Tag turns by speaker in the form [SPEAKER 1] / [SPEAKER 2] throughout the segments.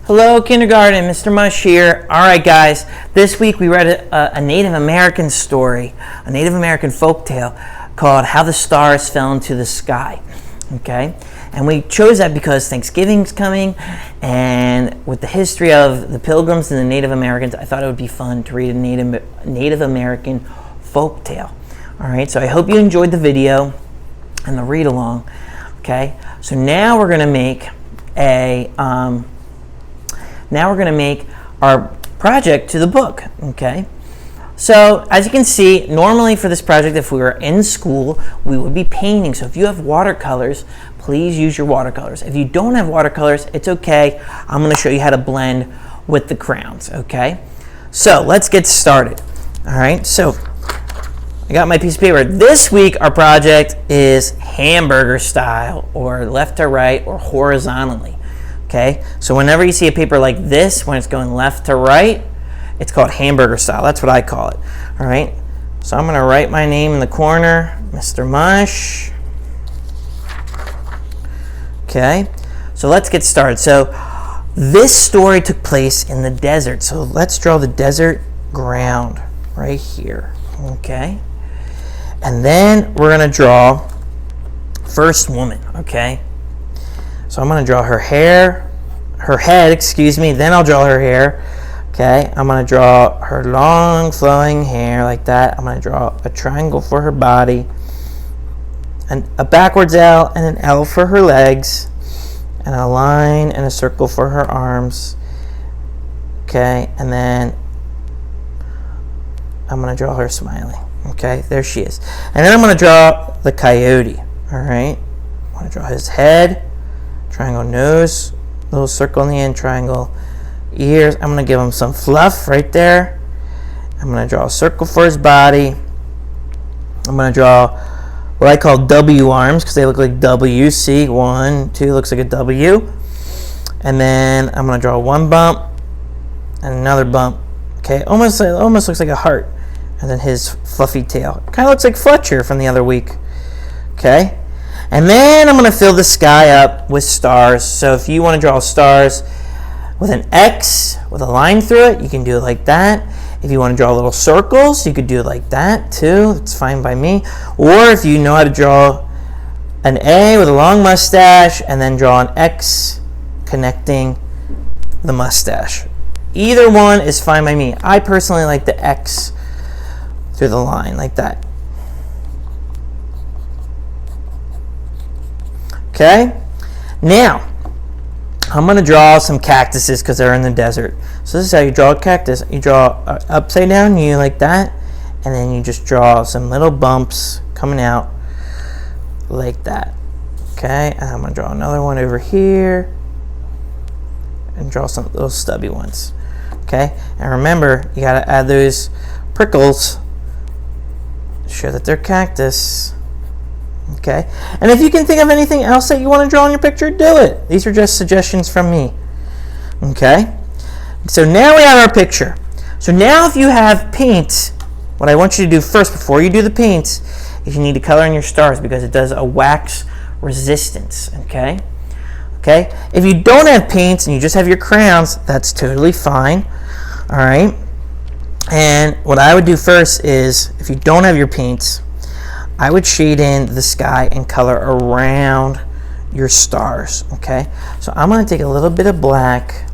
[SPEAKER 1] Hello, kindergarten. Mr. Mush here. All right, guys. This week we read a Native American story, a Native American folktale called How the Stars Fell into the Sky. Okay? And we chose that because Thanksgiving's coming, and with the history of the Pilgrims and the Native Americans, I thought it would be fun to read a Native American folktale. All right? So I hope you enjoyed the video and the read along. Okay? So now we're going to make our project to the book, okay? So, as you can see, normally for this project, if we were in school, we would be painting. So if you have watercolors, please use your watercolors. If you don't have watercolors, it's okay. I'm going to show you how to blend with the crayons, okay? So, let's get started. All right, so I got my piece of paper. This week, our project is hamburger style, or left to right, or horizontally. Okay, so whenever you see a paper like this, when it's going left to right, it's called hamburger style. That's what I call it. All right, so I'm going to write my name in the corner, Mr. Mush. Okay, so let's get started. So this story took place in the desert. So let's draw the desert ground right here. Okay, and then we're going to draw first woman. Okay. So I'm going to draw her head, then I'll draw her hair. Okay, I'm going to draw her long flowing hair like that. I'm going to draw a triangle for her body, and a backwards L and an L for her legs, and a line and a circle for her arms. Okay, and then I'm going to draw her smiling. Okay, there she is. And then I'm going to draw the coyote. All right, I'm going to draw his head. Triangle nose, little circle in the end, triangle ears. I'm going to give him some fluff right there. I'm going to draw a circle for his body. I'm going to draw what I call W arms because they look like W. See, 1, 2 looks like a W. And then I'm going to draw one bump and another bump. Okay, almost looks like a heart. And then his fluffy tail. Kind of looks like Fletcher from the other week. Okay. And then I'm going to fill the sky up with stars. So if you want to draw stars with an X with a line through it, you can do it like that. If you want to draw little circles, you could do it like that too. It's fine by me. Or if you know how to draw an A with a long mustache and then draw an X connecting the mustache. Either one is fine by me. I personally like the X through the line like that. Okay, now I'm going to draw some cactuses because they're in the desert. So this is how you draw a cactus. You draw an upside down U like that, and then you just draw some little bumps coming out like that. Okay, and I'm going to draw another one over here and draw some little stubby ones. Okay, and remember, you got to add those prickles to show that they're cactus. Okay, and if you can think of anything else that you want to draw in your picture, do it. These are just suggestions from me. Okay, so now we have our picture. So now if you have paint, what I want you to do first before you do the paints is you need to color in your stars because it does a wax resistance. Okay, if you don't have paints and you just have your crayons, that's totally fine. All right, and what I would do first is if you don't have your paints, I would shade in the sky and color around your stars, okay? So I'm going to take a little bit of black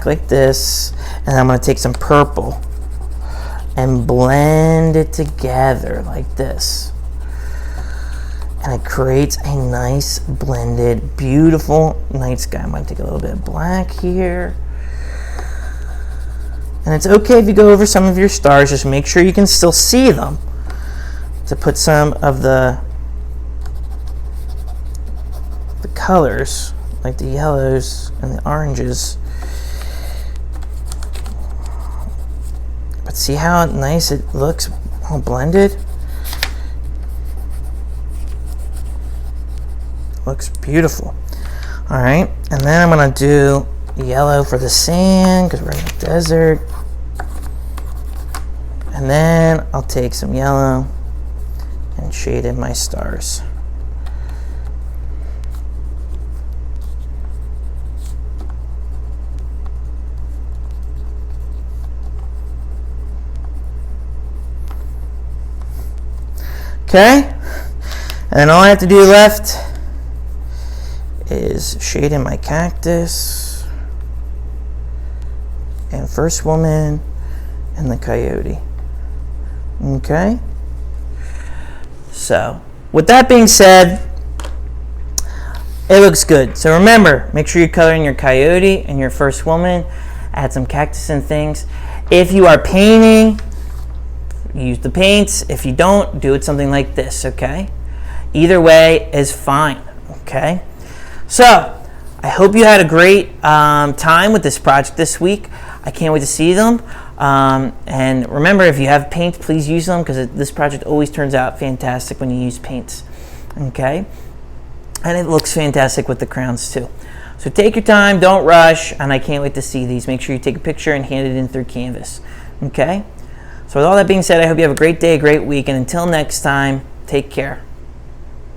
[SPEAKER 1] like this, and I'm going to take some purple and blend it together like this. And it creates a nice blended, beautiful night sky. I'm going to take a little bit of black here. And it's okay if you go over some of your stars, just make sure you can still see them. To put some of the colors, like the yellows and the oranges. But see how nice it looks all blended? Looks beautiful. All right, and then I'm gonna do yellow for the sand because we're in the desert. And then I'll take some yellow and shade in my stars. Okay? And then all I have to do left is shade in my cactus and first woman and the coyote. Okay? So, with that being said, it looks good. So remember, make sure you're coloring your coyote and your first woman. Add some cactus and things. If you are painting, use the paints. If you don't, do it something like this, okay? Either way is fine, okay? So, I hope you had a great time with this project this week. I can't wait to see them. And remember, if you have paint, please use them, because this project always turns out fantastic when you use paints, okay? And it looks fantastic with the crowns too. So take your time, don't rush, and I can't wait to see these. Make sure you take a picture and hand it in through Canvas, okay? So with all that being said, I hope you have a great day, a great week, and until next time, take care.